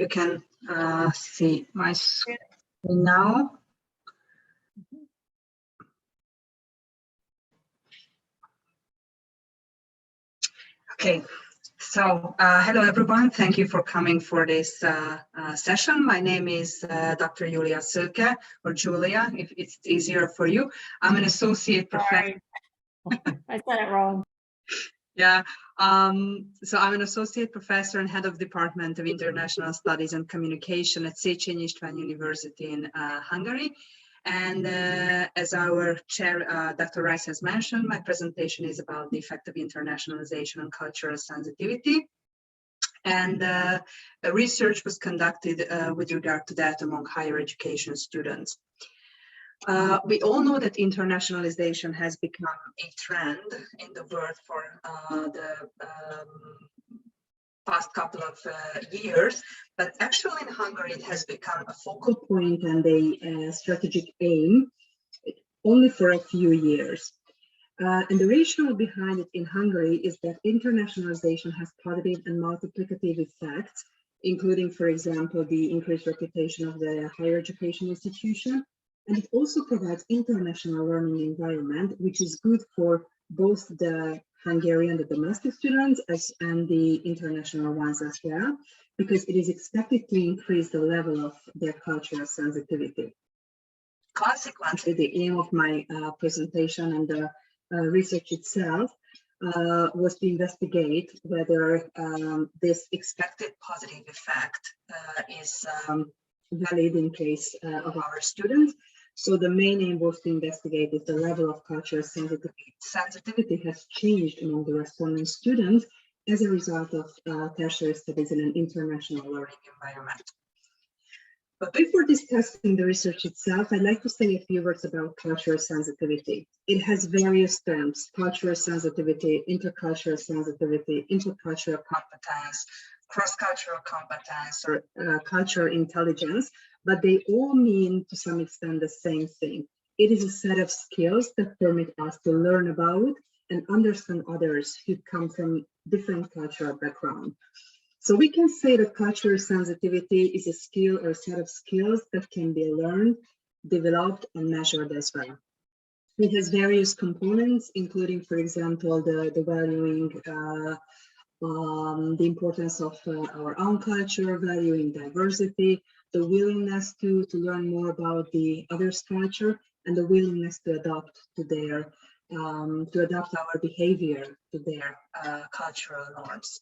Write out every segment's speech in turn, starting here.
You can see my screen now. Okay, so hello everyone. Thank you for coming for this session. My name is Dr. Júlia Szőke, or Julia, if it's easier for you. I'm an associate professor. I said it wrong. Yeah, so I'm an associate professor and head of Department of International Studies and Communication at Széchenyi István University in Hungary. And as our chair, Dr. Rice has mentioned, my presentation is about the effect of internationalization on cultural sensitivity. And research was conducted with regard to that among higher education students. We all know that internationalization has become a trend in the world for the past couple of years, but actually in Hungary it has become a focal point and a strategic aim only for a few years. And the rationale behind it in Hungary is that internationalization has positive and multiplicative effects, including, for example, the increased reputation of the higher education institution. And it also provides international learning environment, which is good for both the Hungarian, the domestic students, and the international ones as well, because it is expected to increase the level of their cultural sensitivity. Consequently, the aim of my presentation and the research itself was to investigate whether this expected positive effect is valid in case of our students. So the main aim was to investigate if the level of cultural sensitivity has changed among the respondent students as a result of tertiary studies in an international learning environment. But before discussing the research itself, I'd like to say a few words about cultural sensitivity. It has various terms: cultural sensitivity, intercultural sensitivity, intercultural competence, cross-cultural competence, or cultural intelligence, but they all mean to some extent the same thing. It is a set of skills that permit us to learn about and understand others who come from different cultural backgrounds. So we can say that cultural sensitivity is a skill or a set of skills that can be learned, developed, and measured as well. It has various components, including, for example, the valuing the importance of our own culture, valuing diversity, the willingness to learn more about the other's culture, and the willingness to adapt to their to adapt our behavior to their cultural norms.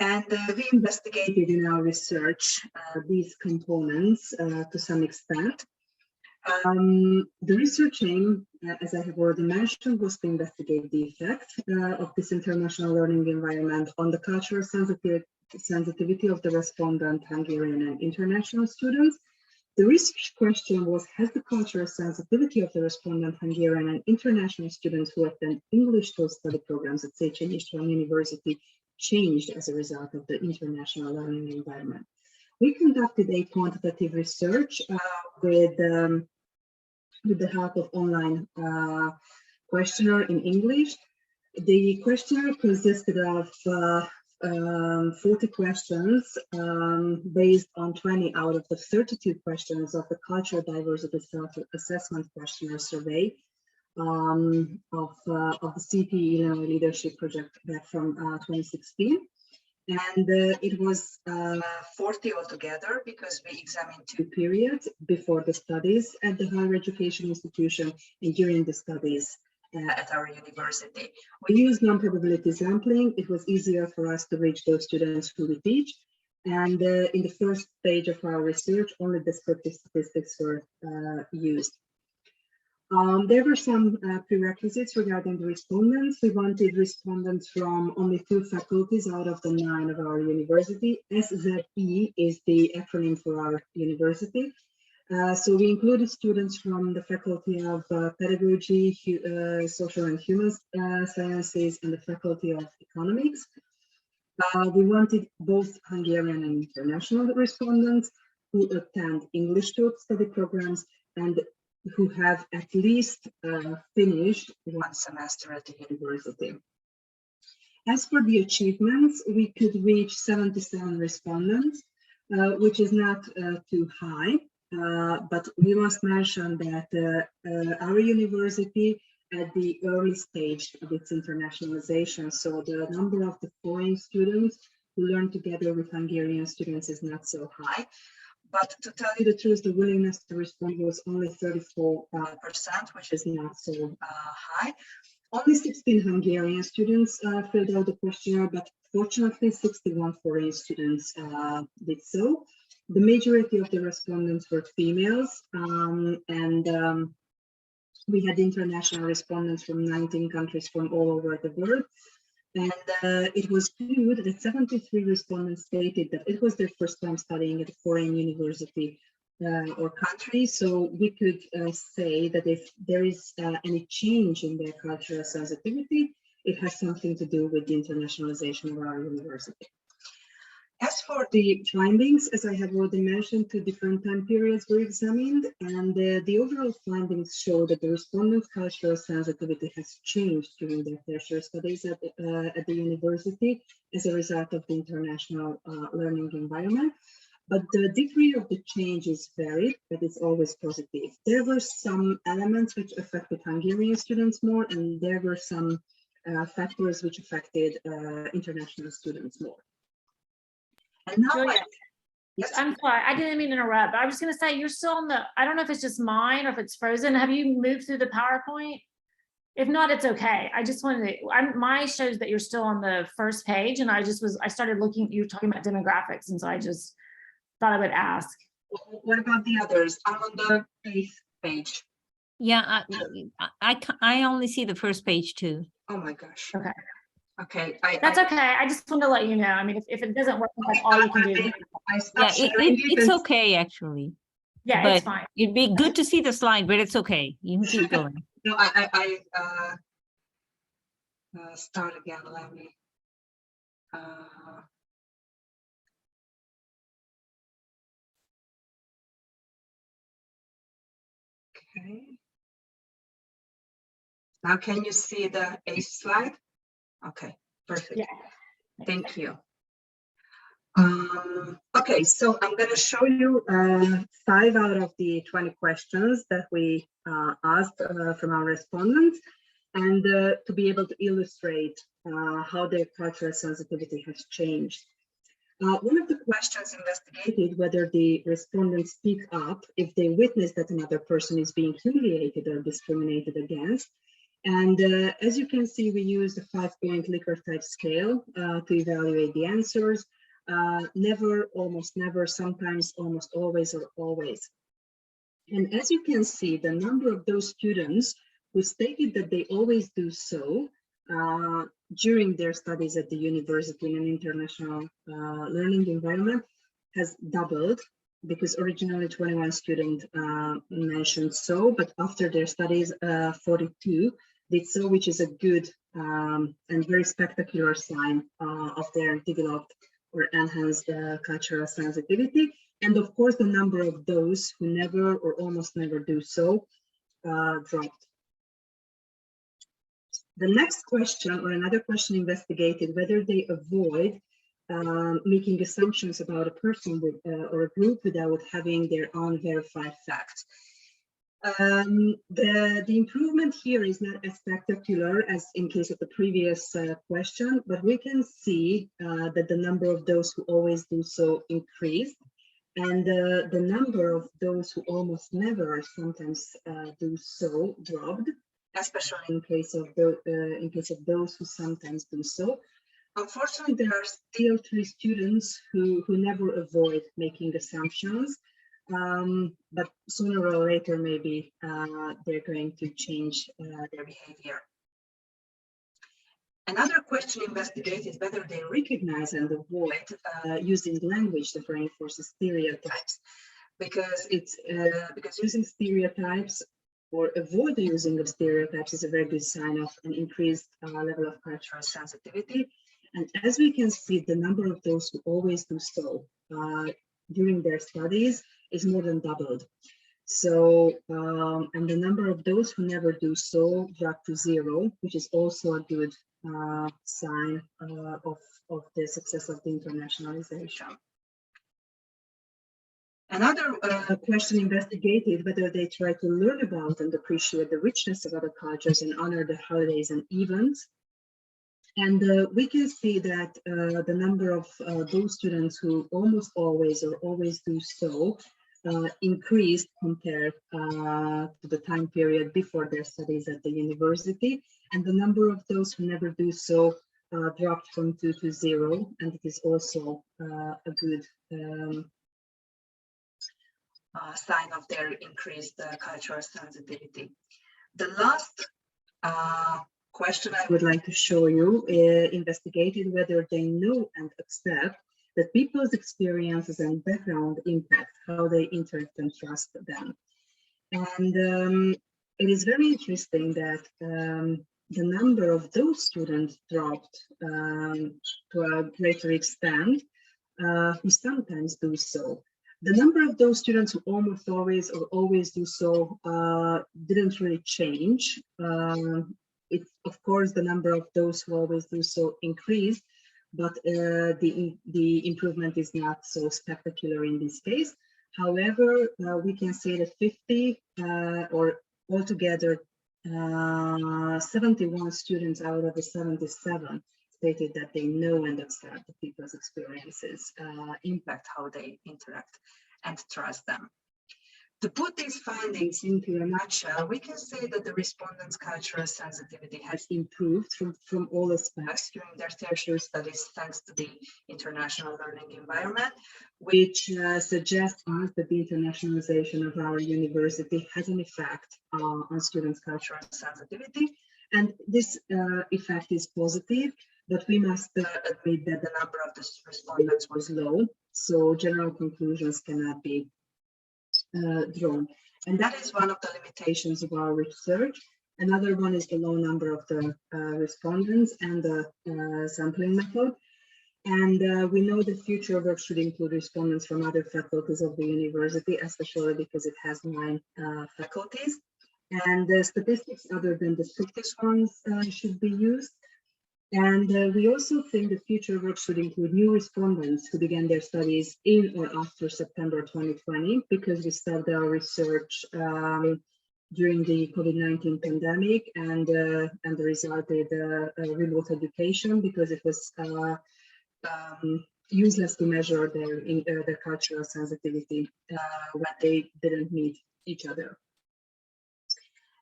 And we investigated in our research these components to some extent. The research aim, as I have already mentioned, was to investigate the effect of this international learning environment on the cultural sensitivity of the respondent Hungarian and international students. The research question was, has the cultural sensitivity of the respondent Hungarian and international students who attend English taught study programs at Széchenyi István University changed as a result of the international learning environment? We conducted a quantitative research with the help of online questionnaire in English. The questionnaire consisted of 40 questions based on 20 out of the 32 questions of the Cultural Diversity Self-Assessment Questionnaire Survey of the CPE Leadership Project back from 2016. And it was 40 altogether because we examined 2 periods: before the studies at the higher education institution and during the studies at our university. We used non-probability sampling. It was easier for us to reach those students who we teach. And in the first stage of our research, only descriptive statistics were used. There were some prerequisites regarding the respondents. We wanted respondents from only 2 faculties out of the 9 of our university. SZE is the acronym for our university. So we included students from the faculty of pedagogy, social and human sciences, and the faculty of economics. We wanted both Hungarian and international respondents who attend English taught study programs and who have at least finished 1 semester at the university. As for the achievements, we could reach 77 respondents which is not too high. But we must mention that our university at the early stage of its internationalization, so the number of the foreign students who learn together with Hungarian students is not so high. But to tell you the truth, the willingness to respond was only 34%, which is not so high. Only 16 Hungarian students filled out the questionnaire, but fortunately 61 foreign students did so. The majority of the respondents were females, and we had international respondents from 19 countries from all over the world. And it was good that 73 respondents stated that it was their first time studying at a foreign university or country. So we could say that if there is any change in their cultural sensitivity, it has something to do with the internationalization of our university. As for the findings, as I have already mentioned, 2 different time periods were examined, and the overall findings show that the respondents' cultural sensitivity has changed during their tertiary studies at the university as a result of the international learning environment. But the degree of the change is varied, but it's always positive. There were some elements which affected Hungarian students more, and there were some factors which affected international students more. And now, Júlia, yes. I'm sorry, I didn't mean to interrupt, but I was going to say, you're still on the, I don't know if it's just mine or if it's frozen. Have you moved through the PowerPoint? If not, it's okay. I just wanted to, my shows that you're still on the first page, and I started looking, you were talking about demographics, and so I just thought I would ask. What about the others? I'm on the 8th page. Yeah, I only see the first page too. Oh my gosh. Okay. Okay. That's okay. I just wanted to let you know. I mean, if it doesn't work, that's all you can do. Yeah, it's okay actually. Yeah, but it's fine. It'd be good to see the slide, but it's okay. You can keep going. No, start again. Let me. Okay. Now, can you see the 8th slide? Okay, perfect. Yeah. Thank you. Okay, so I'm going to show you 5 out of the 20 questions that we asked from our respondents, and to be able to illustrate how their cultural sensitivity has changed. One of the questions investigated whether the respondents speak up if they witness that another person is being humiliated or discriminated against. And as you can see, we use the 5-point Likert type scale to evaluate the answers. Never, almost never, sometimes, almost always, or always. And as you can see, the number of those students who stated that they always do so during their studies at the university in an international learning environment has doubled, because originally 21 students mentioned so, but after their studies, 42 did so, which is a good and very spectacular sign of their developed or enhanced cultural sensitivity. And of course, the number of those who never or almost never do so dropped. The next question, or another question, investigated whether they avoid making assumptions about a person with, or a group without having their own verified facts. The improvement here is not as spectacular as in case of the previous question, but we can see that the number of those who always do so increased, and the number of those who almost never sometimes do so dropped, especially in case of those who sometimes do so. Unfortunately, there are still 3 students who never avoid making assumptions, but sooner or later, maybe they're going to change their behavior. Another question investigated whether they recognize and avoid using language that reinforces stereotypes, because using stereotypes or avoid the using of stereotypes is a very good sign of an increased level of cultural sensitivity. And as we can see, the number of those who always do so during their studies is more than doubled. So, and the number of those who never do so dropped to 0, which is also a good sign of the success of the internationalization. Another question investigated whether they try to learn about and appreciate the richness of other cultures and honor the holidays and events. And we can see that the number of those students who almost always or always do so increased compared to the time period before their studies at the university. And the number of those who never do so dropped from 2 to 0. And it is also a good sign of their increased cultural sensitivity. The last question I would like to show you investigated whether they know and accept that people's experiences and background impact how they interact and trust them. And it is very interesting that the number of those students dropped to a greater extent who sometimes do so. The number of those students who almost always or always do so didn't really change. Of course, the number of those who always do so increased, but the improvement is not so spectacular in this case. However, we can say that 50 or altogether 71 students out of the 77 stated that they know and accept the people's experiences impact how they interact and trust them. To put these findings into a nutshell, we can say that the respondents' cultural sensitivity has improved from all aspects during their tertiary studies, thanks to the international learning environment, which suggests us that the internationalization of our university has an effect on students' cultural sensitivity. And this effect is positive, but we must admit that the number of the respondents was low, so general conclusions cannot be drawn. And that is one of the limitations of our research. Another one is the low number of the respondents and the sampling method. And we know the future work should include respondents from other faculties of the university, especially because it has 9 faculties. And the statistics other than the strictest ones should be used. And we also think the future work should include new respondents who began their studies in or after September 2020, because we started our research during the COVID-19 pandemic, and the result is remote education, because it was useless to measure their cultural sensitivity when they didn't meet each other.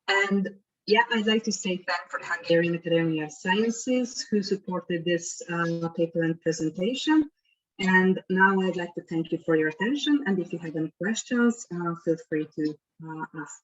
And yeah, I'd like to say thanks for the Hungarian Academy of Sciences who supported this paper and presentation. And now I'd like to thank you for your attention. And if you have any questions, feel free to ask.